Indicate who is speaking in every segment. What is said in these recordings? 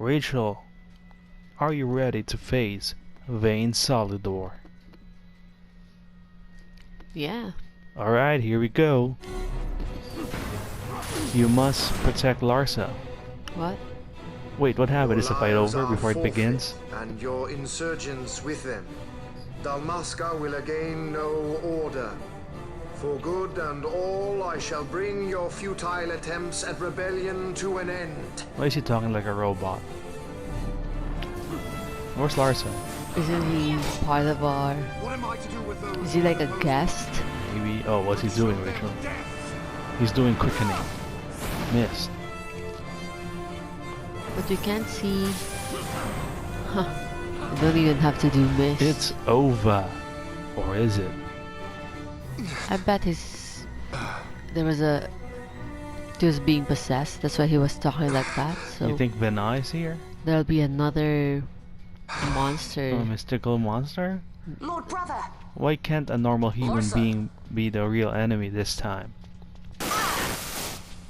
Speaker 1: Rachel, are you ready to face Vayne Solidor?
Speaker 2: Yeah.
Speaker 1: Alright, here we go. You must protect Larsa.
Speaker 2: What?
Speaker 1: Wait, what happened? Is the fight
Speaker 3: Lives
Speaker 1: over
Speaker 3: are
Speaker 1: before it
Speaker 3: forfeit,
Speaker 1: begins?
Speaker 3: and your insurgents with them. Dalmasca will again know order. For good and all, I shall bring your futile attempts at rebellion to an end.
Speaker 1: Why is he talking like a robot? Where's Larsa?
Speaker 2: Isn't he part of our...
Speaker 3: What am I to do with those?
Speaker 2: Is he like a guest?
Speaker 1: Maybe... Oh, what's he doing, Rachel? He's doing quickening. Missed.
Speaker 2: But you can't see... Huh. You don't even have to do mist.
Speaker 1: It's over. Or is it?
Speaker 2: I bet his... There was a... He was being possessed. That's why he was talking like that. So
Speaker 1: You think Vena is here?
Speaker 2: there'll be another monster.
Speaker 1: A mystical monster?
Speaker 4: Lord Brother!
Speaker 1: Why can't a normal human being be the real enemy this time?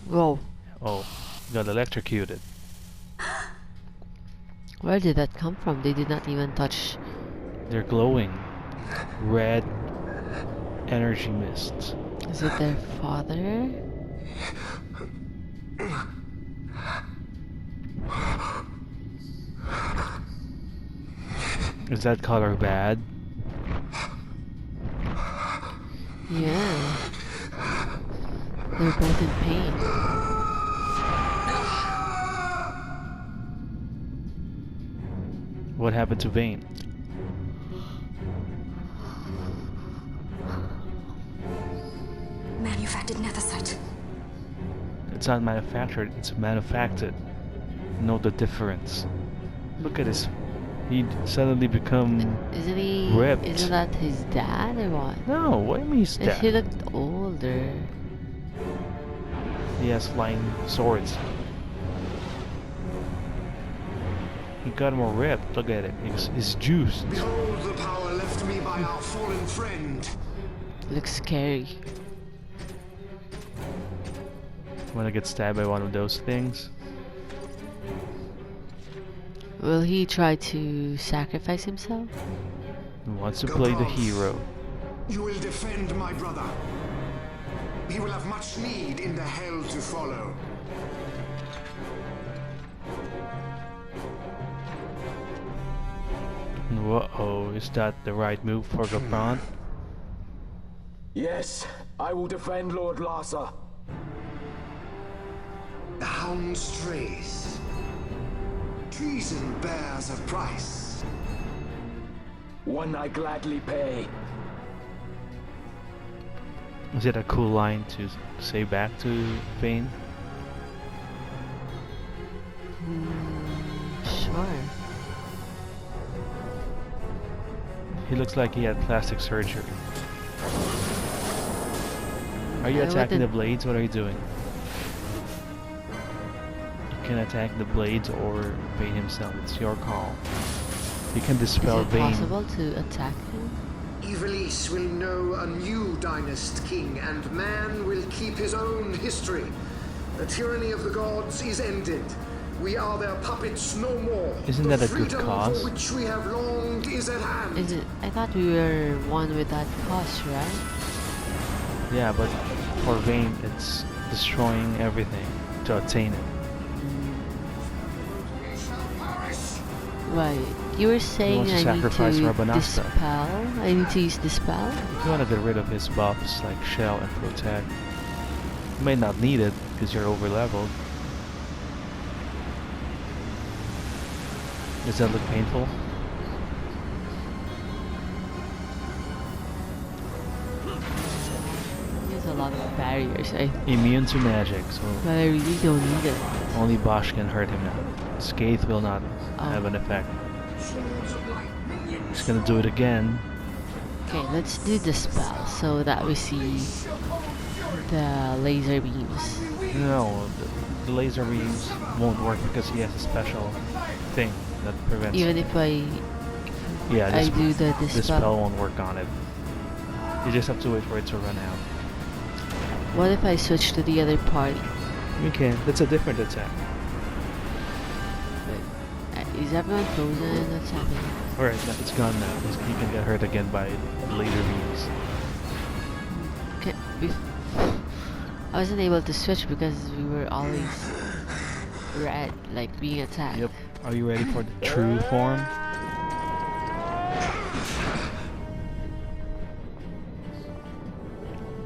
Speaker 2: Whoa.
Speaker 1: Oh, got electrocuted.
Speaker 2: Where did that come from? They did not even touch...
Speaker 1: They're glowing. Red energy mists.
Speaker 2: Is it their father?
Speaker 1: Is that color bad?
Speaker 2: Yeah. They're both in pain.
Speaker 1: What happened to Vayne?
Speaker 4: Manufactured nethersite.
Speaker 1: It's not manufactured, it's manufactured. Know the difference. Look at this. He'd suddenly become
Speaker 2: Isn't he...
Speaker 1: ripped.
Speaker 2: Isn't that his dad or what?
Speaker 1: No, what do you mean he's
Speaker 2: He
Speaker 1: dead?
Speaker 2: looked older.
Speaker 1: He has flying swords. He got more ripped. Look at him. He's juiced.
Speaker 3: Behold the power left me by our fallen friend.
Speaker 2: Looks scary.
Speaker 1: Wanna get stabbed by one of those things?
Speaker 2: Will he try to sacrifice himself?
Speaker 1: He wants to play the hero.
Speaker 3: You will defend my brother. He will have much need in the hell to follow.
Speaker 1: Whoa, is that the right move for Gapron?
Speaker 5: Yes, I will defend Lord Larsa.
Speaker 3: The hound strays. Treason bears a price.
Speaker 5: One I gladly pay.
Speaker 1: Is it a cool line to say back to Vayne?
Speaker 2: Sure.
Speaker 1: He looks like he had plastic surgery. Are you
Speaker 2: I
Speaker 1: attacking the
Speaker 2: wouldn't-
Speaker 1: blades? What are you doing? You can attack the blades or Vayne himself. It's your call. You can
Speaker 2: Is
Speaker 1: dispel
Speaker 2: it
Speaker 1: Vayne.
Speaker 2: possible to attack him?
Speaker 3: Ivalice will know a new dynast king, and man will keep his own history. The tyranny of the gods is ended. We are their puppets no more.
Speaker 1: Isn't
Speaker 3: The
Speaker 1: that a good
Speaker 3: freedom
Speaker 1: cause?
Speaker 3: for which we have longed is at hand.
Speaker 2: Is it? I thought we were one with that cause, right?
Speaker 1: Yeah, but for Vayne, it's destroying everything to attain it.
Speaker 2: Right. You were saying
Speaker 1: wants to
Speaker 2: I need
Speaker 1: sacrifice
Speaker 2: to
Speaker 1: Rabanasta.
Speaker 2: dispel? I need to use dispel?
Speaker 1: If you want to get rid of his buffs like Shell and Protect, you may not need it because you're over leveled. Does that look painful?
Speaker 2: There's a lot of barriers.
Speaker 1: Immune to magic, so
Speaker 2: But I really don't need it.
Speaker 1: only Bosch can hurt him now. Scathe will not have an effect. He's gonna do it again.
Speaker 2: Okay, let's do dispel so that we see the laser beams.
Speaker 1: No, the laser beams won't work because he has a special thing that prevents
Speaker 2: Even
Speaker 1: it.
Speaker 2: if I
Speaker 1: Yeah,
Speaker 2: I do the
Speaker 1: the
Speaker 2: dispel.
Speaker 1: spell won't work on it. You just have to wait for it to run out.
Speaker 2: What if I switch to the other party?
Speaker 1: You can. That's a different attack.
Speaker 2: Is everyone frozen? What's happening?
Speaker 1: Alright, it's gone now. He can get hurt again by laser beams.
Speaker 2: Okay, I wasn't able to switch because we were always red, like being attacked.
Speaker 1: Yep. Are you ready for the true form?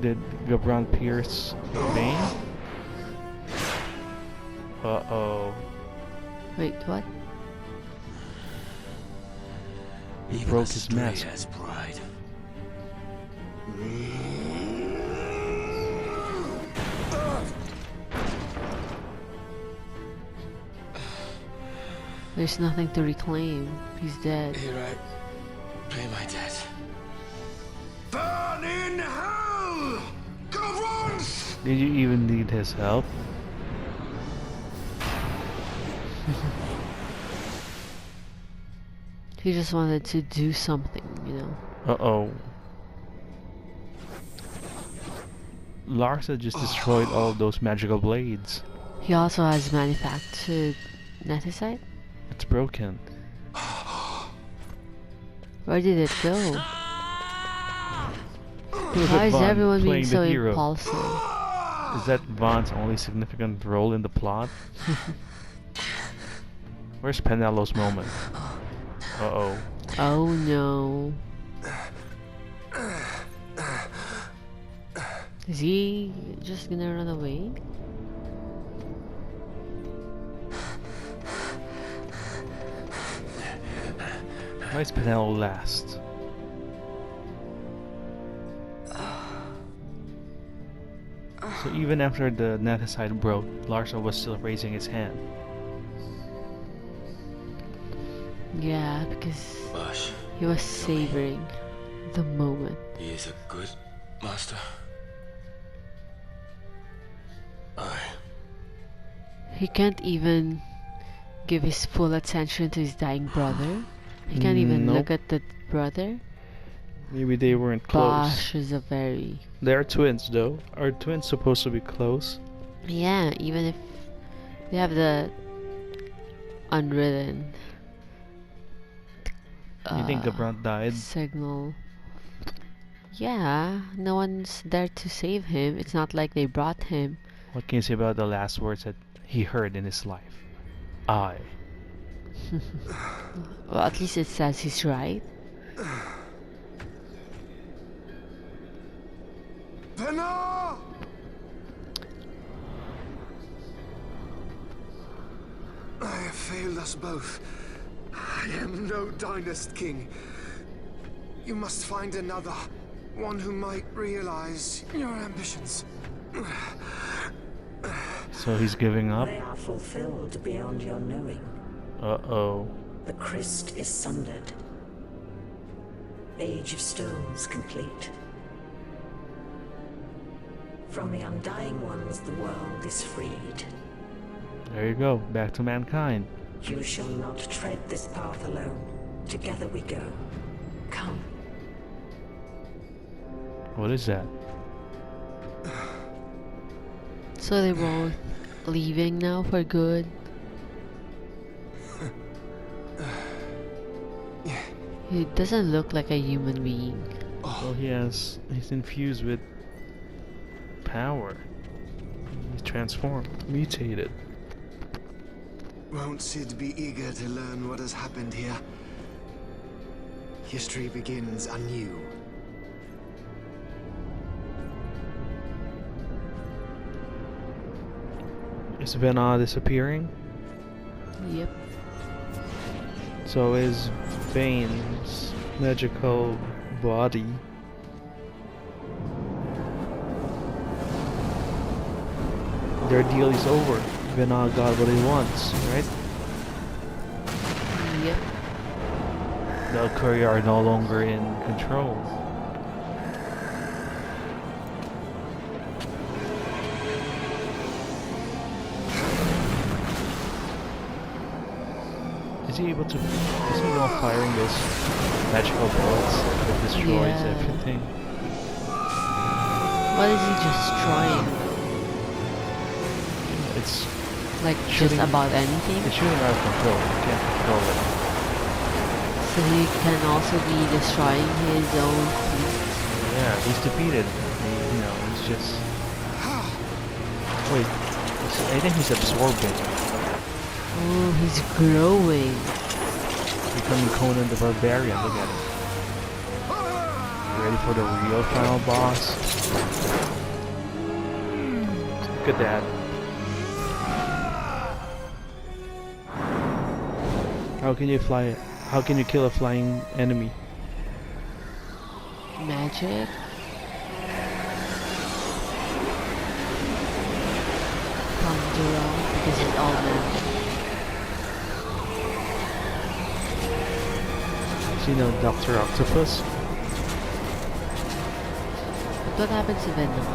Speaker 1: Did Gabron pierce Bane? Uh-oh.
Speaker 2: Wait, what?
Speaker 1: He broke his mask.
Speaker 6: Has pride.
Speaker 2: There's nothing to reclaim. He's dead.
Speaker 6: Here I pay my debt.
Speaker 3: Burn in hell! Govrons!
Speaker 1: Did you even need his help?
Speaker 2: He just wanted to do something, you know.
Speaker 1: Uh-oh. Larsa just destroyed all of those magical blades.
Speaker 2: He also has manufactured Netisite.
Speaker 1: It's broken.
Speaker 2: Where did it go?
Speaker 1: Look
Speaker 2: Why
Speaker 1: at
Speaker 2: is
Speaker 1: Vaughn
Speaker 2: everyone being
Speaker 1: playing
Speaker 2: so
Speaker 1: the hero.
Speaker 2: impulsive?
Speaker 1: Is that Vaughn's only significant role in the plot? Where's Penelo's moment? Uh-oh.
Speaker 2: Oh no. Is he just gonna run away?
Speaker 1: Why is Penelo last? So even after the Netisite broke, Larsa was still raising his hand.
Speaker 2: Yeah, because
Speaker 6: Lush,
Speaker 2: he was savoring the moment.
Speaker 6: he is a good master. I
Speaker 2: He can't even give his full attention to his dying brother. He can't even
Speaker 1: Nope.
Speaker 2: look at the brother.
Speaker 1: Maybe they weren't close.
Speaker 2: Bosch is a very...
Speaker 1: They are twins though. Are twins supposed to be close?
Speaker 2: Yeah, even if they have the unwritten
Speaker 1: You think Gabron died?
Speaker 2: signal. Yeah, no one's there to save him. It's not like they brought him.
Speaker 1: What can you say about the last words that he heard in his life? I.
Speaker 2: Well, at least it says he's right.
Speaker 3: Penna! I have failed us both. I am no dynast king. You must find another, one who might realize your ambitions.
Speaker 1: So he's giving up?
Speaker 7: They are fulfilled beyond your knowing.
Speaker 1: Uh-oh.
Speaker 7: The Christ is sundered. Age of Stones complete. From the Undying Ones, the world is freed.
Speaker 1: There you go. Back to mankind.
Speaker 7: You shall not tread this path alone. Together we go. Come.
Speaker 1: What is that?
Speaker 2: So they're both leaving now for good. He doesn't look like a human being.
Speaker 1: Well, he's infused with power. He's transformed, mutated.
Speaker 3: Won't Sid be eager to learn what has happened here? History begins anew.
Speaker 1: Is Vena disappearing?
Speaker 2: Yep.
Speaker 1: So is Bane's magical body. Their deal is over. Vena got what he wants, right?
Speaker 2: Yep.
Speaker 1: The Courier are no longer in control. Is he able to... Is he not firing those magical bullets that destroys
Speaker 2: Yeah.
Speaker 1: everything?
Speaker 2: What is he destroying?
Speaker 1: It's
Speaker 2: Like
Speaker 1: Shooting-
Speaker 2: just about anything.
Speaker 1: It's shooting out of control. You can't control it.
Speaker 2: So he can also be destroying his own fleet.
Speaker 1: Yeah, he's defeated. He's just... Wait, I think he's absorbing.
Speaker 2: Oh, he's growing.
Speaker 1: Becoming Conan the Barbarian, look at him. Ready for the real final boss? Look at that. How can you fly? How can you kill a flying enemy?
Speaker 2: Magic. Conjure, because it's all magic.
Speaker 1: See now, Dr. Octopus?
Speaker 2: But what happened to Venot?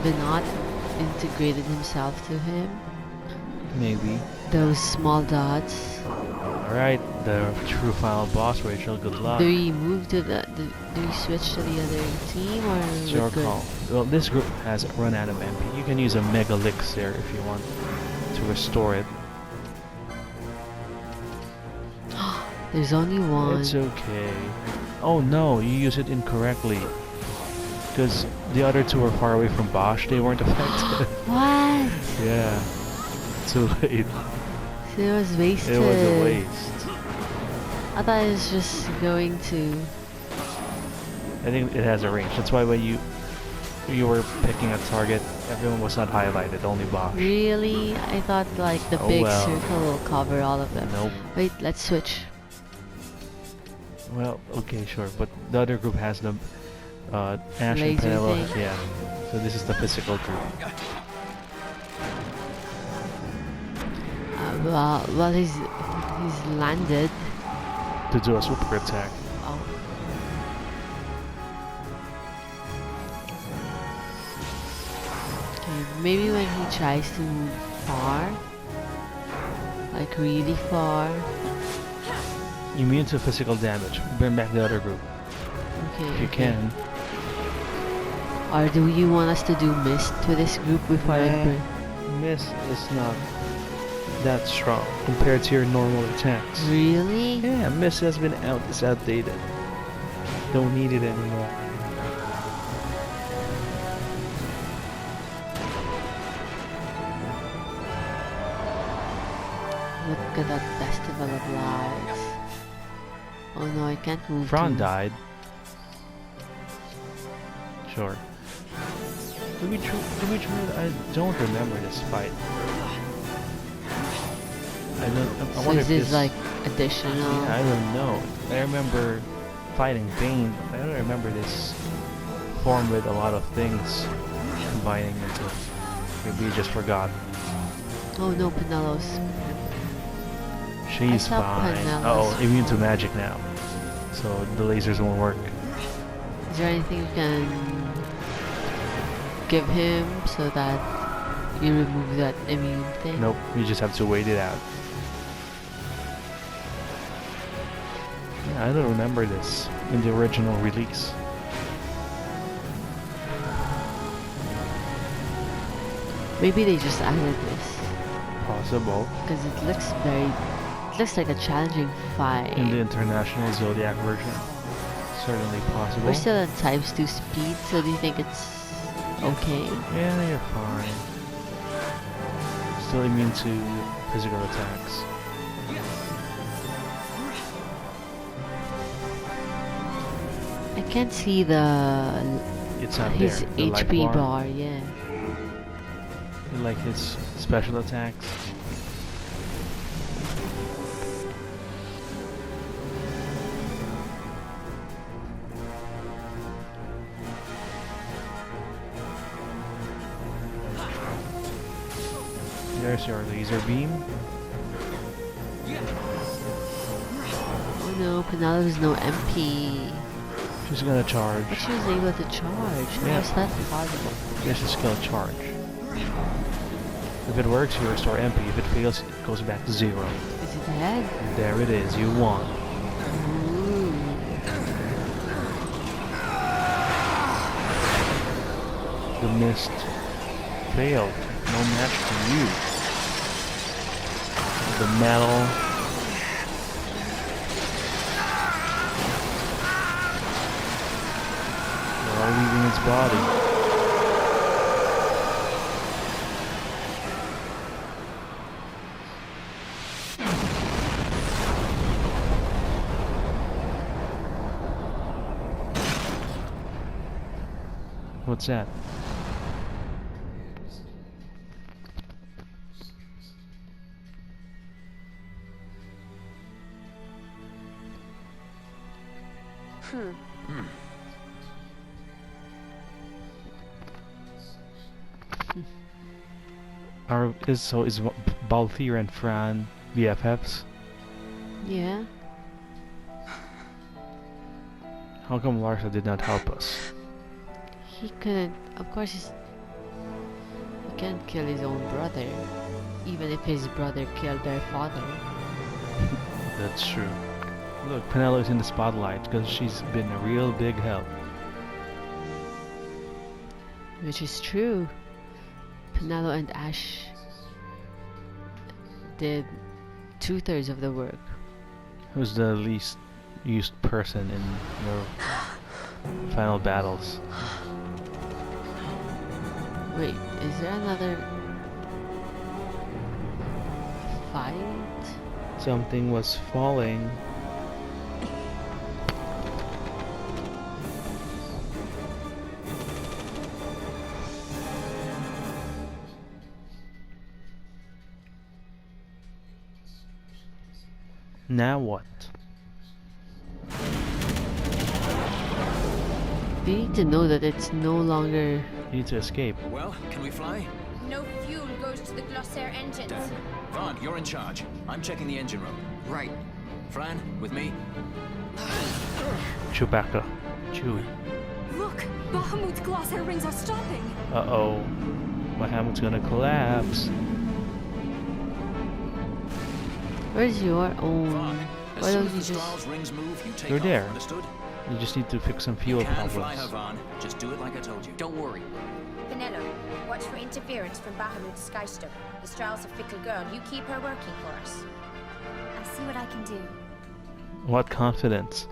Speaker 2: Venot integrated himself to him.
Speaker 1: Maybe.
Speaker 2: Those small dots.
Speaker 1: Alright, the true final boss, Rachel, good luck.
Speaker 2: Do we move to the? Do we switch to the other team or
Speaker 1: It's
Speaker 2: we're
Speaker 1: your
Speaker 2: good?
Speaker 1: call. Well, this group has run out of MP. You can use a Mega Elixir if you want to restore it.
Speaker 2: There's only one.
Speaker 1: It's okay. Oh no, you use it incorrectly. Because the other two were far away from Bosch, they weren't affected.
Speaker 2: What?
Speaker 1: Yeah. Too late.
Speaker 2: So it was wasted.
Speaker 1: It was a waste.
Speaker 2: I thought it was just going to.
Speaker 1: I think it has a range. That's why when you were picking a target, everyone was not highlighted, only Bosch.
Speaker 2: Really? I thought like the
Speaker 1: Oh
Speaker 2: big
Speaker 1: well.
Speaker 2: circle will cover all of them.
Speaker 1: Nope.
Speaker 2: Wait, let's switch.
Speaker 1: Well, okay, sure. But the other group has the Ash and
Speaker 2: Laser
Speaker 1: Penelope.
Speaker 2: thing?
Speaker 1: Yeah. So this is the physical group.
Speaker 2: Well, he's landed.
Speaker 1: To do a super attack.
Speaker 2: Oh. Okay, maybe when he tries to move far, like really far.
Speaker 1: Immune to physical damage. Bring back the other group.
Speaker 2: Okay.
Speaker 1: If you
Speaker 2: okay.
Speaker 1: can.
Speaker 2: Or do you want us to do mist to this group before I
Speaker 1: Nah.
Speaker 2: burn?
Speaker 1: Mist is not that strong compared to your normal attacks.
Speaker 2: Really?
Speaker 1: Yeah, Mist has been out. It's outdated. Don't need it anymore.
Speaker 2: Look at that festival of lights. Oh no, I can't move.
Speaker 1: Fran
Speaker 2: too.
Speaker 1: died. Sure. To be true, I don't remember this fight. I
Speaker 2: So
Speaker 1: wonder
Speaker 2: is
Speaker 1: if
Speaker 2: this like additional?
Speaker 1: I don't know. I remember fighting Bane, but I don't remember this form with a lot of things combining into it. Maybe you just forgot.
Speaker 2: Oh no, Penelo's.
Speaker 1: She's
Speaker 2: thought
Speaker 1: fine.
Speaker 2: Penelo's-
Speaker 1: Oh, immune to magic now. So the lasers won't work.
Speaker 2: Is there anything you can give him so that you remove that immune thing?
Speaker 1: Nope, you just have to wait it out. Yeah, I don't remember this in the original release.
Speaker 2: Maybe they just added this
Speaker 1: Possible.
Speaker 2: because it looks like a challenging fight.
Speaker 1: In the International Zodiac version. Certainly possible.
Speaker 2: We're still at ×2 speed, so do you think it's okay?
Speaker 1: Yeah, you're fine. Still immune to physical attacks.
Speaker 2: I can't see the
Speaker 1: It's not
Speaker 2: his
Speaker 1: there. The light
Speaker 2: HP bar, yeah.
Speaker 1: Like his special attacks. There's your laser beam.
Speaker 2: Oh no, Penelope's no MP.
Speaker 1: She's gonna charge.
Speaker 2: But she was able to charge. How
Speaker 1: Yeah.
Speaker 2: is that possible?
Speaker 1: There's a skill charge. If it works, you restore MP. If it fails, it goes back to 0.
Speaker 2: Is it dead?
Speaker 1: There it is. You won.
Speaker 2: Ooh.
Speaker 1: The mist failed. No match to you. the metal. They're all leaving its body. What's that? Is Balthier and Fran BFFs?
Speaker 2: Yeah.
Speaker 1: How come Larsa did not help us?
Speaker 2: He couldn't. Of course, he can't kill his own brother, even if his brother killed their father.
Speaker 1: That's true. Look, Penelope's in the spotlight because she's been a real big help.
Speaker 2: Which is true. Penelo and Ash did 2/3 of the work.
Speaker 1: Who's the least used person in your final battles?
Speaker 2: Wait, is there another fight?
Speaker 1: Something was falling. Now what?
Speaker 2: They need to know that it's no longer.
Speaker 1: You need to escape.
Speaker 8: Well, can we fly?
Speaker 9: No fuel goes to the Glossair engines.
Speaker 8: Damn. Vaughn, you're in charge. I'm checking the engine room.
Speaker 10: Right.
Speaker 8: Fran, with me?
Speaker 1: Chewbacca. Chewie.
Speaker 4: Look! Bahamut's Glossair rings are stopping!
Speaker 1: Uh-oh. Bahamut's gonna collapse.
Speaker 2: Where's your own?
Speaker 8: Vaughn, as
Speaker 2: Why
Speaker 8: soon
Speaker 2: don't
Speaker 8: as
Speaker 2: you
Speaker 8: the
Speaker 2: just?
Speaker 8: Strahl's rings move, you take
Speaker 1: You're
Speaker 8: off,
Speaker 1: there.
Speaker 8: understood?
Speaker 1: You just need to fix some
Speaker 8: You
Speaker 1: fuel
Speaker 8: can fly her,
Speaker 1: problems.
Speaker 8: Vaughn. Just do it like I told you.
Speaker 10: Don't worry.
Speaker 9: Penelo, watch for interference from Bahamut's Skystone. The Strahl's a fickle girl. You keep her working for us.
Speaker 4: I'll see what I can do.
Speaker 1: What confidence?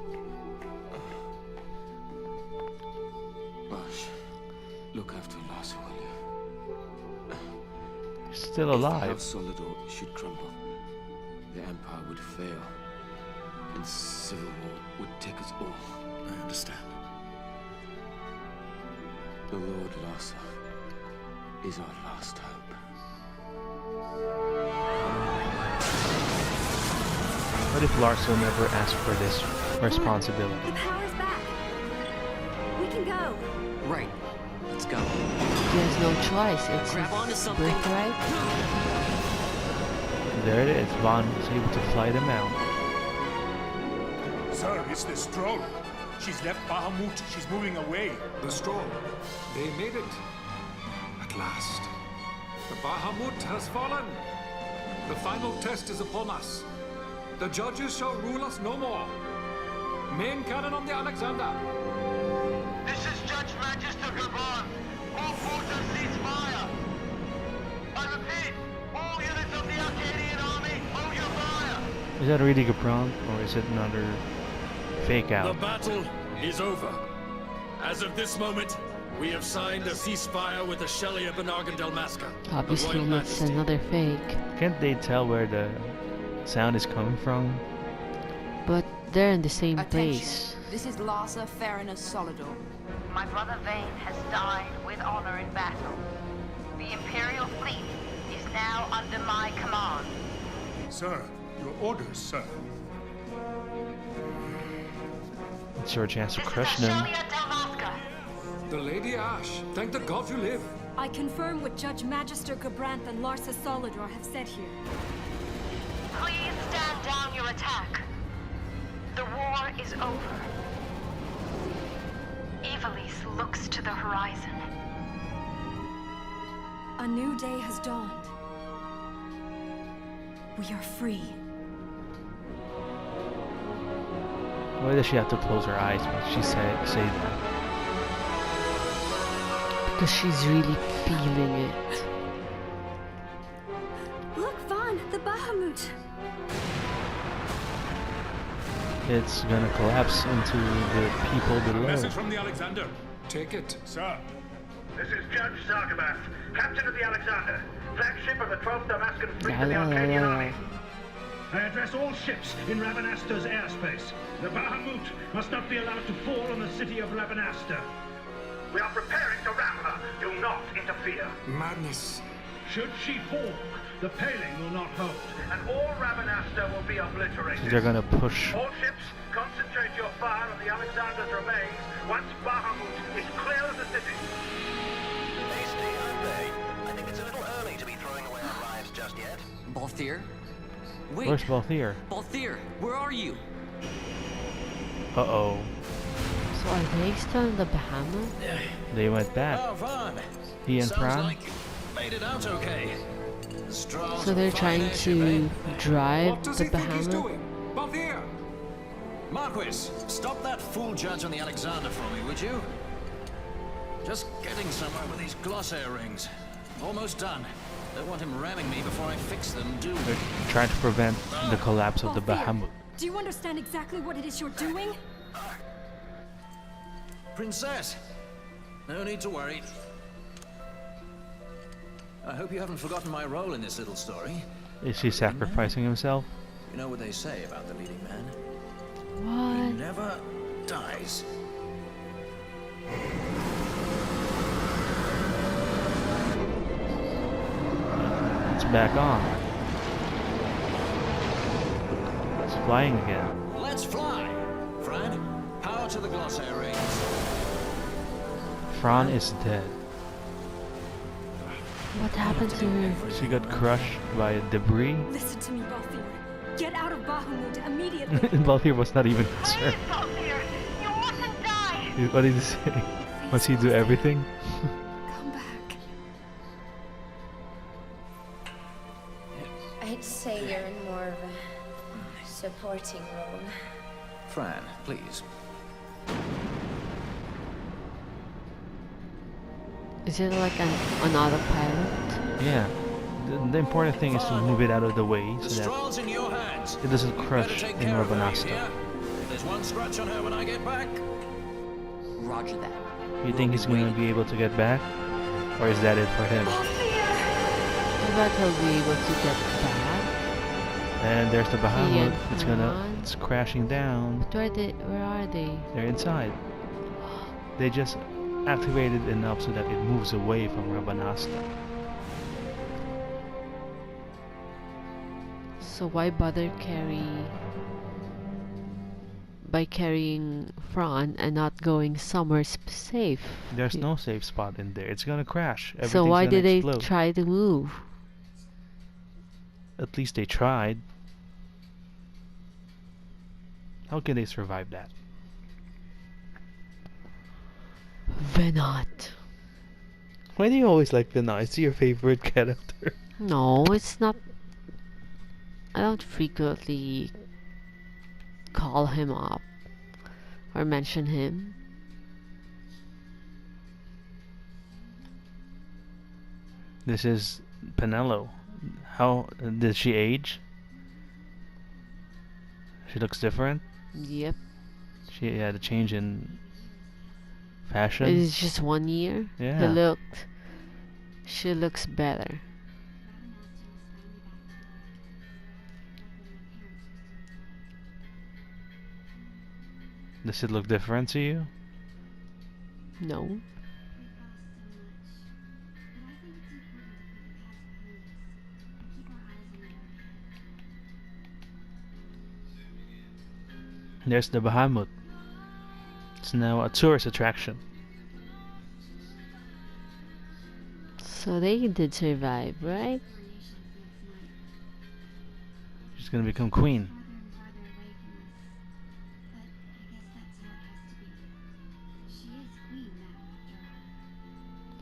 Speaker 6: Gosh, look after Larsa, will you?
Speaker 1: You're still
Speaker 6: If the
Speaker 1: alive.
Speaker 6: House Solidor should crumble, the Empire would fail, and civil war would take us all. I understand. The Lord Larsa is our last hope.
Speaker 1: What if Larsa never asked for this responsibility?
Speaker 4: The power's back! We can go!
Speaker 10: Right. Let's go.
Speaker 2: There's no choice. It's
Speaker 10: Grab onto
Speaker 2: his
Speaker 10: something.
Speaker 2: birthright.
Speaker 1: There it is. Vaughn was able to fly them out.
Speaker 11: Sir, it's the Stroll. She's left Bahamut. She's moving away.
Speaker 12: The Stroll. They made it. At last. The Bahamut has fallen. The final test is upon us. The judges shall rule us no more. Main cannon on the Alexander.
Speaker 13: This is Judge Magister Gabon. All forces cease fire. I repeat, all units of the Arcadian army, hold your fire.
Speaker 1: Is that really Gabron, or is it another fake
Speaker 14: The
Speaker 1: out?
Speaker 14: battle is over. As of this moment, we have signed a ceasefire with the Sheliab and Argandel-Maska.
Speaker 2: Obviously,
Speaker 14: Royal
Speaker 2: it's
Speaker 14: Majesty.
Speaker 2: another fake.
Speaker 1: Can't they tell where the sound is coming from?
Speaker 2: But they're in the same
Speaker 15: Attention.
Speaker 2: place.
Speaker 15: This is Larsa Farinus Solidor.
Speaker 16: My brother Vane has died with honor in battle. The Imperial fleet is now under my command.
Speaker 11: Sir, your orders, sir.
Speaker 1: It's your chance to
Speaker 16: This
Speaker 1: crush
Speaker 16: is the
Speaker 1: them.
Speaker 16: Shelia Dalmasca.
Speaker 12: The Lady Ash. Thank the gods you live.
Speaker 4: I confirm what Judge Magister Gabranth and Larsa Solidor have said here.
Speaker 16: Please stand down your attack. The war is over. Evilise looks to the horizon.
Speaker 4: A new day has dawned. We are free.
Speaker 1: Why does she have to close her eyes when she say that?
Speaker 2: Because she's really feeling it.
Speaker 4: Look, Vaughn, the Bahamut.
Speaker 1: it's gonna collapse into the people
Speaker 11: A
Speaker 1: below.
Speaker 11: message from the Alexander.
Speaker 12: Take it.
Speaker 11: Sir.
Speaker 13: This is Judge Sargabath, captain of the Alexander, flagship of the 12th Damascan Fleet of the
Speaker 2: Yeah.
Speaker 13: Arcadian Army.
Speaker 17: I address all ships in Ravanasta's airspace. The Bahamut must not be allowed to fall on the city of Ravanasta.
Speaker 13: We are preparing to ram her. Do not interfere.
Speaker 12: Madness.
Speaker 17: Should she fall, the paling will not hold.
Speaker 13: And all Ravanasta will be obliterated.
Speaker 1: They're gonna push.
Speaker 13: All ships, concentrate your fire on the Alexander's remains once Bahamut is clear of the city.
Speaker 18: Hasty, aren't they? I think it's a little early to be throwing away our lives just yet.
Speaker 10: Balthier? Wait.
Speaker 1: Where's Balthier?
Speaker 10: Balthier, where are you?
Speaker 1: Uh-oh.
Speaker 2: So are they still in the Bahamas?
Speaker 1: They went back.
Speaker 8: Oh, Vaughn.
Speaker 1: He and
Speaker 8: Sounds
Speaker 1: Fran?
Speaker 8: like you made it out okay. The straws
Speaker 2: So they're
Speaker 8: of
Speaker 2: trying
Speaker 8: fine airship,
Speaker 2: to
Speaker 8: eh?
Speaker 2: drive
Speaker 12: What does
Speaker 2: the
Speaker 12: he think he's
Speaker 2: Bahamas?
Speaker 12: doing? Balthier!
Speaker 8: Marquis, stop that fool judge on the Alexander for me, would you? Just getting somewhere with these glossair rings. Almost done. Don't want him ramming me before I fix them, do
Speaker 1: They're trying to prevent the collapse of the
Speaker 4: Balthier,
Speaker 1: Bahamut.
Speaker 4: do you understand exactly what it is you're doing?
Speaker 8: Princess! No need to worry. I hope you haven't forgotten my role in this little story.
Speaker 1: Is he sacrificing himself?
Speaker 8: You know what they say about the leading man?
Speaker 2: What?
Speaker 8: He never dies.
Speaker 1: It's back on. It's flying again.
Speaker 8: Let's fly! Fran, power to the glossair rings.
Speaker 1: Fran is dead.
Speaker 2: What happened to her?
Speaker 1: She got crushed by debris.
Speaker 4: Listen to me, Balthier. Get out of Bahamut immediately.
Speaker 1: Balthier was not even concerned.
Speaker 16: Balthier, you mustn't die.
Speaker 1: What did he say? Must he do everything?
Speaker 4: Come back.
Speaker 9: I'd say you're in more of a supporting role.
Speaker 8: Fran, please.
Speaker 2: Is it like an autopilot?
Speaker 1: Yeah. The important thing is to move it out of the way
Speaker 8: The
Speaker 1: so that
Speaker 8: straw's in your hands.
Speaker 1: it doesn't
Speaker 8: Better
Speaker 1: crush
Speaker 8: take
Speaker 1: in
Speaker 8: care of her, you
Speaker 1: Rabanasta.
Speaker 8: hear? If there's one scratch on her when I get back.
Speaker 10: Roger that.
Speaker 1: You think he's going to be able to get back? Or is that it for him?
Speaker 2: I bet he'll be able to get back.
Speaker 1: And there's the Bahamut.
Speaker 2: and
Speaker 1: It's crashing down.
Speaker 2: But where are they?
Speaker 1: They're inside. They just activated enough so that it moves away from Rabanasta.
Speaker 2: So why bother by carrying Fran and not going somewhere safe?
Speaker 1: There's no safe spot in there. It's gonna crash.
Speaker 2: So why did they
Speaker 1: explode.
Speaker 2: try to move?
Speaker 1: At least they tried. How can they survive that?
Speaker 2: Venat.
Speaker 1: Why do you always like Venat? Is he your favorite character?
Speaker 2: No, it's not. I don't frequently call him up or mention him.
Speaker 1: This is Penelo. How did she age? She looks different.
Speaker 2: Yep.
Speaker 1: She had a change in fashion.
Speaker 2: It's just 1 year.
Speaker 1: Yeah.
Speaker 2: She looks better.
Speaker 1: Does it look different to you?
Speaker 2: No.
Speaker 1: There's the Bahamut. It's now a tourist attraction.
Speaker 2: So they did survive, right?
Speaker 1: She's gonna become queen.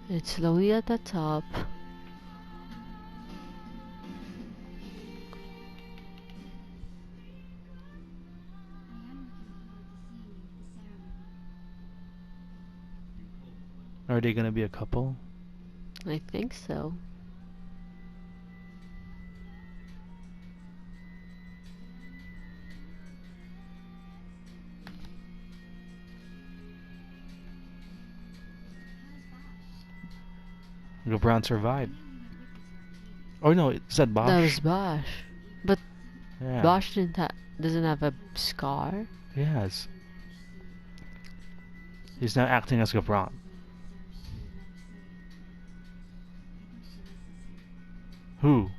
Speaker 2: It's slowly at the top.
Speaker 1: Are they gonna be a couple?
Speaker 2: I think so.
Speaker 1: Gabran survived. Oh no, is that Bosch?
Speaker 2: That was Bosch. But
Speaker 1: Yeah.
Speaker 2: Bosch doesn't have a scar.
Speaker 1: Yes. He's now acting as Gabran. Who?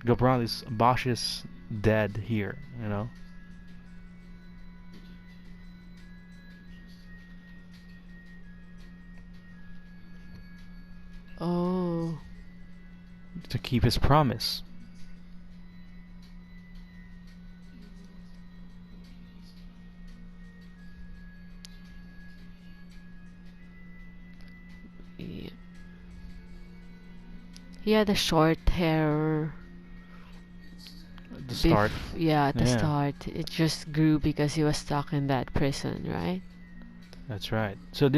Speaker 1: Gabran is Bosch is dead here, you know.
Speaker 2: Oh.
Speaker 1: To keep his promise.
Speaker 2: Yeah. He had a short hair.
Speaker 1: At the start.
Speaker 2: Yeah, at the
Speaker 1: Yeah.
Speaker 2: start. It just grew because he was stuck in that prison, right?
Speaker 1: That's right. So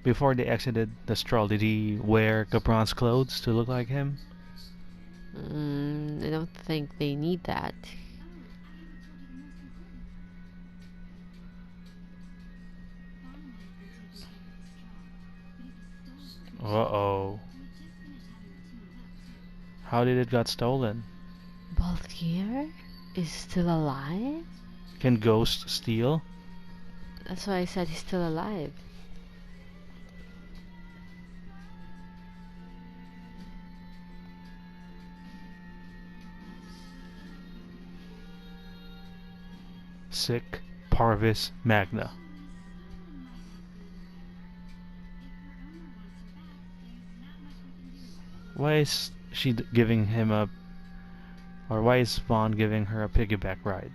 Speaker 1: before they exited the stroll, did he wear Gabran's clothes to look like him?
Speaker 2: I don't think they need that.
Speaker 1: Uh-oh. How did it got stolen?
Speaker 2: Balthier is still alive?
Speaker 1: Can Ghost steal?
Speaker 2: That's why I said he's still alive.
Speaker 1: Sic Parvis Magna. Why is she giving him a... Or why is Vaughn giving her a piggyback ride?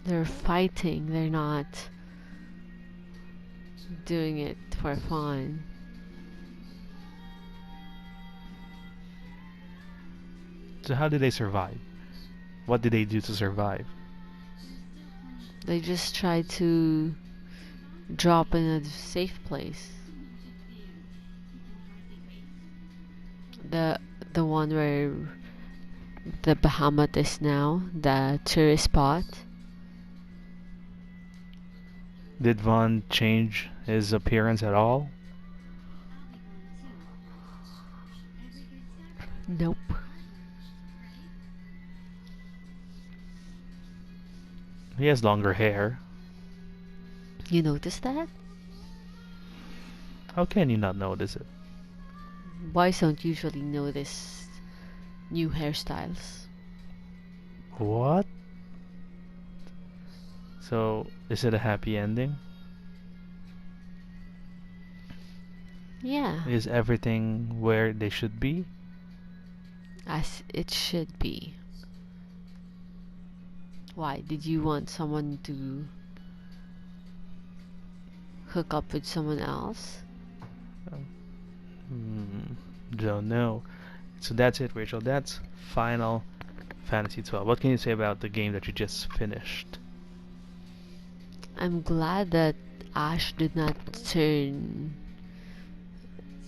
Speaker 2: They're fighting, they're not doing it for fun.
Speaker 1: So how did they survive? What did they do to survive?
Speaker 2: They just try to drop in a safe place. The one where the Bahamut is now, the tourist spot.
Speaker 1: Did Vaughn change his appearance at all?
Speaker 2: Nope.
Speaker 1: He has longer hair.
Speaker 2: You noticed that?
Speaker 1: How can you not notice it?
Speaker 2: Boys don't usually notice new hairstyles.
Speaker 1: What? So, is it a happy ending?
Speaker 2: Yeah,
Speaker 1: Is everything where they should be?
Speaker 2: as it should be. Why? Did you want someone to hook up with someone else?
Speaker 1: Don't know. So that's it, Rachel. That's Final Fantasy XII. What can you say about the game that you just finished?
Speaker 2: I'm glad that Ash did not turn.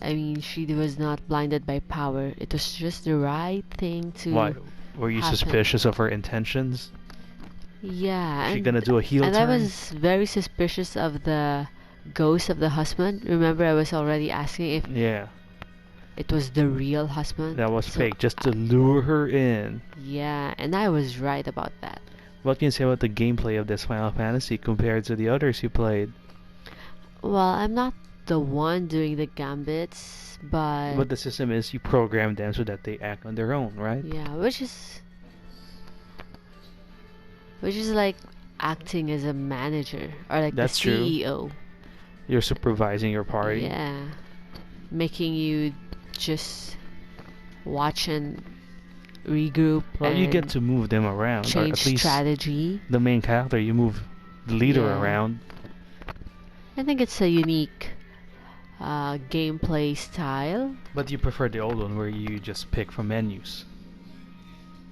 Speaker 2: I mean, she was not blinded by power. It was just the right thing to.
Speaker 1: Why? Were you
Speaker 2: happen.
Speaker 1: suspicious of her intentions?
Speaker 2: Yeah.
Speaker 1: Is she
Speaker 2: and-
Speaker 1: gonna do a heel
Speaker 2: And
Speaker 1: turn?
Speaker 2: I was very suspicious of the ghost of the husband. Remember, I was already asking if
Speaker 1: Yeah,
Speaker 2: it was the real husband.
Speaker 1: that was
Speaker 2: So,
Speaker 1: fake, just to lure her in.
Speaker 2: Yeah, and I was right about that.
Speaker 1: What can you say about the gameplay of this Final Fantasy compared to the others you played?
Speaker 2: Well, I'm not the one doing the gambits, but
Speaker 1: What the system is, you program them so that they act on their own, right?
Speaker 2: yeah, which is like acting as a manager or like
Speaker 1: That's
Speaker 2: the
Speaker 1: true.
Speaker 2: CEO.
Speaker 1: You're supervising your party.
Speaker 2: Yeah, making you just watch and regroup.
Speaker 1: Well, you get
Speaker 2: and
Speaker 1: to move them around, or
Speaker 2: change
Speaker 1: at least
Speaker 2: strategy.
Speaker 1: the main character, you move the leader
Speaker 2: Yeah.
Speaker 1: around.
Speaker 2: I think it's a unique gameplay style.
Speaker 1: But you prefer the old one where you just pick from menus.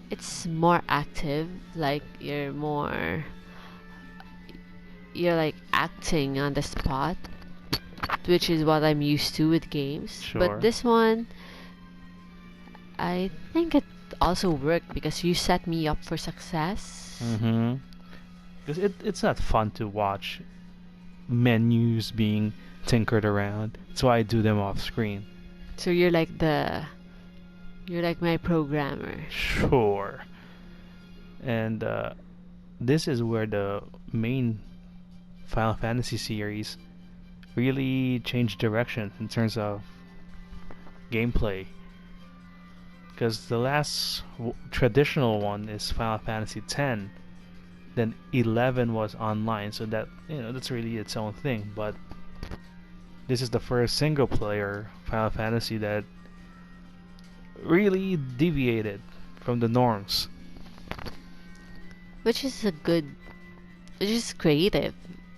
Speaker 2: It's more active, like you're like acting on the spot, which is what I'm used to with games.
Speaker 1: Sure.
Speaker 2: But this one, I think it also worked because you set me up for success.
Speaker 1: Mm-hmm. Because it's not fun to watch menus being tinkered around. That's why I do them off screen.
Speaker 2: So you're like my programmer.
Speaker 1: Sure. And this is where the main Final Fantasy series really changed direction in terms of gameplay. Because the last traditional one is Final Fantasy X. Then 11 was online, so that that's really its own thing. But this is the first single player Final Fantasy that really deviated from the norms.
Speaker 2: Which is creative,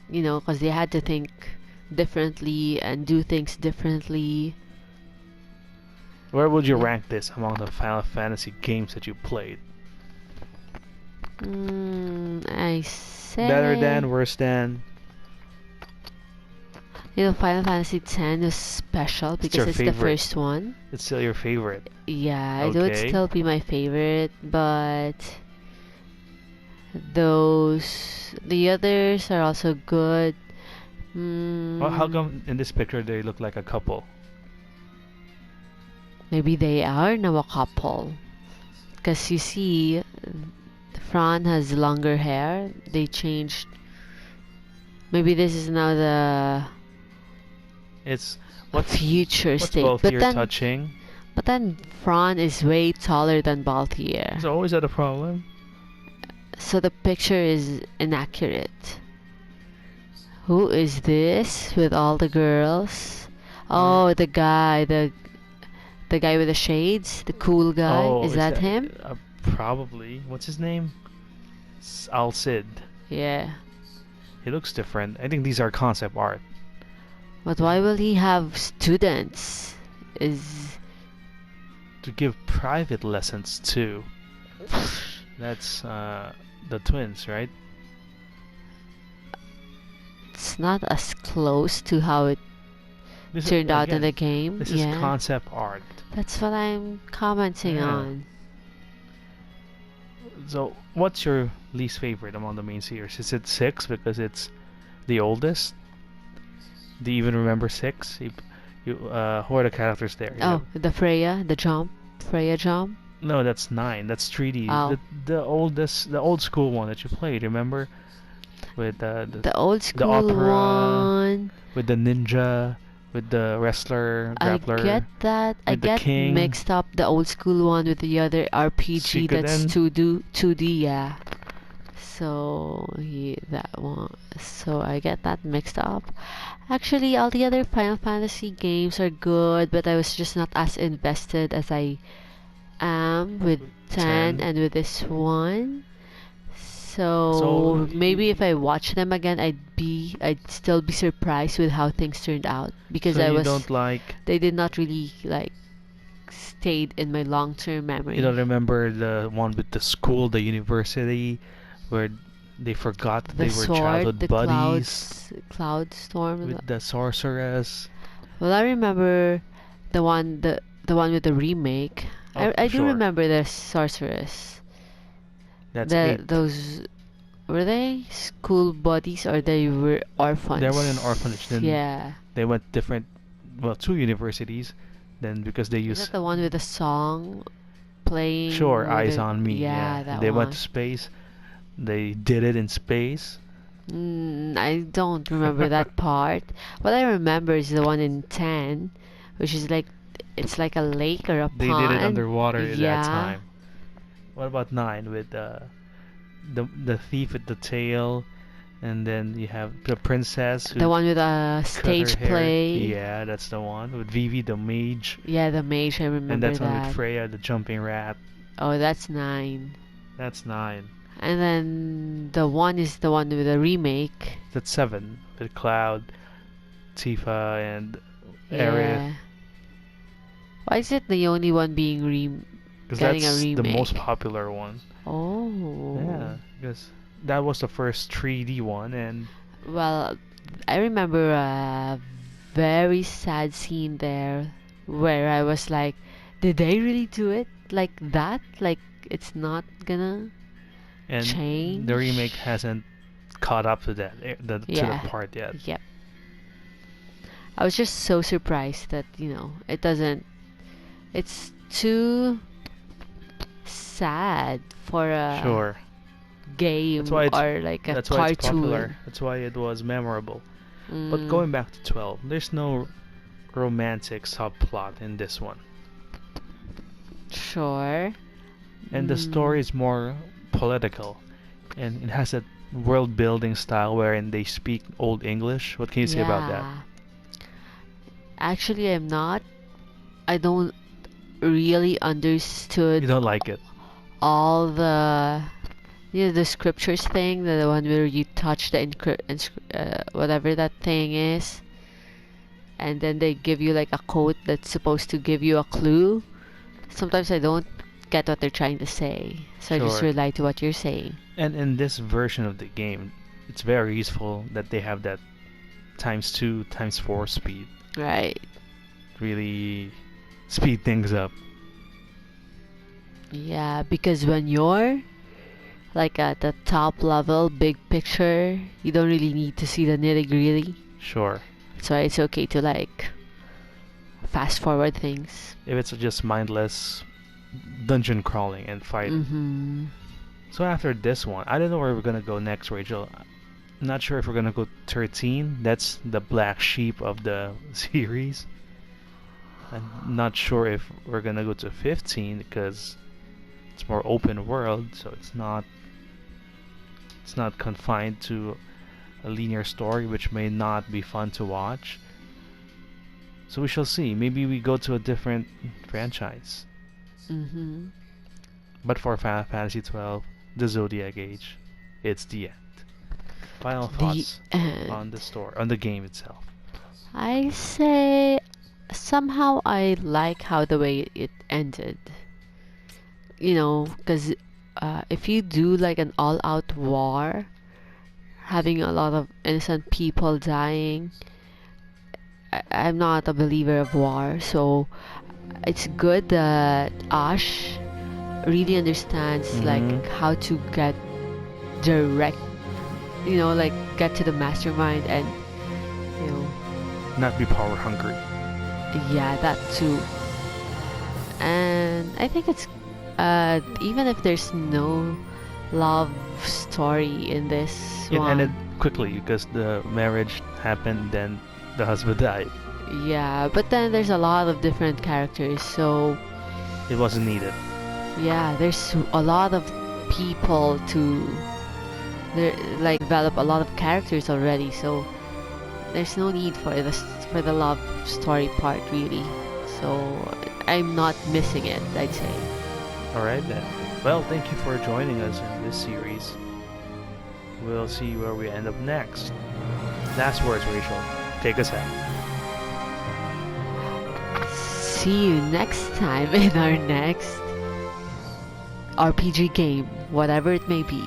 Speaker 2: because they had to think differently and do things differently.
Speaker 1: Where would you rank this among the Final Fantasy games that you played?
Speaker 2: I say
Speaker 1: Better than, worse than?
Speaker 2: Final Fantasy X was special because it's the first one.
Speaker 1: It's still your favorite.
Speaker 2: Yeah, it would still be my favorite, but the others are also good.
Speaker 1: Well, how come in this picture they look like a couple?
Speaker 2: Maybe they are now a couple. Because you see, Fran has longer hair. They changed. Maybe this is now the future state.
Speaker 1: Balthier touching?
Speaker 2: But then Fran is way taller than Balthier.
Speaker 1: So is that a problem?
Speaker 2: So the picture is inaccurate. Who is this with all the girls? Oh, the guy with the shades, the cool guy.
Speaker 1: Oh,
Speaker 2: is that him?
Speaker 1: Probably. What's his name? Al Cid.
Speaker 2: Yeah.
Speaker 1: He looks different. I think these are concept art.
Speaker 2: But why will he have students? Is
Speaker 1: to give private lessons too. That's the twins, right?
Speaker 2: It's not as close to how it turned out in the game.
Speaker 1: This is concept art.
Speaker 2: That's what I'm commenting on.
Speaker 1: So, what's your least favorite among the main series? Is it 6 because it's the oldest? Do you even remember 6? Who are the characters there?
Speaker 2: The Freya jump.
Speaker 1: No, that's 9. That's 3D.
Speaker 2: Oh.
Speaker 1: The old school one that you played. Remember, with
Speaker 2: the old school
Speaker 1: opera,
Speaker 2: one
Speaker 1: with the ninja, with the wrestler, grappler.
Speaker 2: I get that. I get mixed up the old school one with the other RPG that's 2D. Yeah. So that one. So I get that mixed up. Actually, all the other Final Fantasy games are good, but I was just not as invested as I am with 10 and with this one. So maybe if I watch them again, I'd still be surprised with how things turned out because they did not really stayed in my long-term memory.
Speaker 1: You don't remember the one with the school, the university, where they forgot that they were childhood buddies.
Speaker 2: Cloud Storm
Speaker 1: with the sorceress.
Speaker 2: Well, I remember the one with the remake. I do remember the sorceress.
Speaker 1: That's 8.
Speaker 2: Those were they school buddies or they were orphans?
Speaker 1: They were in an orphanage. Then they went two universities. Then because they used.
Speaker 2: Is that the one with the song playing?
Speaker 1: Sure, Eyes on Me.
Speaker 2: Yeah, that
Speaker 1: they
Speaker 2: one.
Speaker 1: went to space. They did it in space.
Speaker 2: I don't remember that part. What I remember is the one in 10, which is it's like a lake or a pond.
Speaker 1: They did it underwater at that time. What about 9 with the thief with the tail, and then you have the princess.
Speaker 2: The one with a stage play.
Speaker 1: Yeah, that's the one with Vivi the mage.
Speaker 2: Yeah, the mage. I remember that.
Speaker 1: And that's one with Freya the jumping rat.
Speaker 2: Oh, that's 9.
Speaker 1: That's 9.
Speaker 2: And then the one is the one with the remake.
Speaker 1: That's 7 with Cloud, Tifa, and Aerith.
Speaker 2: Why is it the only one being
Speaker 1: because
Speaker 2: getting
Speaker 1: that's
Speaker 2: a remake?
Speaker 1: The most popular one.
Speaker 2: Oh.
Speaker 1: Yeah, because that was the first 3D one, and
Speaker 2: well, I remember a very sad scene there where I was like, did they really do it like that? Like it's not gonna change?
Speaker 1: The remake hasn't caught up to that to the part yet.
Speaker 2: Yep. I was just so surprised that, you know, it doesn't, it's too sad for a
Speaker 1: Sure.
Speaker 2: game or like a
Speaker 1: that's why it's
Speaker 2: cartoon.
Speaker 1: popular. That's why it was memorable. But
Speaker 2: Mm,
Speaker 1: going back to 12, there's no romantic subplot in this one.
Speaker 2: sure.
Speaker 1: And the story is more political. And it has a world building style wherein they speak Old English. What can you say about that?
Speaker 2: Yeah. Actually, I don't really understood
Speaker 1: You don't like it?
Speaker 2: all the, you know, the scriptures thing, the one where you touch the whatever that thing is, and then they give you like a quote that's supposed to give you a clue. Sometimes I don't get what they're trying to say, so I just
Speaker 1: Sure.
Speaker 2: rely to what you're saying.
Speaker 1: And in this version of the game, it's very useful that they have that ×2, ×4 speed.
Speaker 2: Right.
Speaker 1: Really speed things up.
Speaker 2: Yeah, because when you're like at the top level, big picture, you don't really need to see the nitty gritty.
Speaker 1: Sure.
Speaker 2: So it's okay to like fast forward things.
Speaker 1: If it's just mindless dungeon crawling and fighting.
Speaker 2: Mm-hmm.
Speaker 1: So after this one, I don't know where we're gonna go next, Rachel. I'm not sure if we're gonna go 13. That's the black sheep of the series. I'm not sure if we're gonna go to 15 because it's more open world, so it's not confined to a linear story, which may not be fun to watch. So we shall see. Maybe we go to a different franchise.
Speaker 2: Mm-hmm.
Speaker 1: But for Final Fantasy 12, the Zodiac Age, it's the end. Final thoughts on the story, on the game itself.
Speaker 2: I say somehow I like how the way it ended. You know, because if you do like an all-out war, having a lot of innocent people dying, I'm not a believer of war, so it's good that Ash really understands like how to get direct, you know, like get to the mastermind and, you know,
Speaker 1: not be power hungry.
Speaker 2: Yeah, that too. And I think it's even if there's no love story in this
Speaker 1: It
Speaker 2: one.
Speaker 1: ended quickly because the marriage happened, then the husband died.
Speaker 2: Yeah, but then there's a lot of different characters, so
Speaker 1: it wasn't needed.
Speaker 2: Yeah, there's a lot of people to like develop a lot of characters already, so there's no need for the love story part really. So I'm not missing it, I'd say.
Speaker 1: Alright then. Well, thank you for joining us in this series. We'll see where we end up next. Last words, Rachel. Take us out.
Speaker 2: See you next time in our next RPG game, whatever it may be.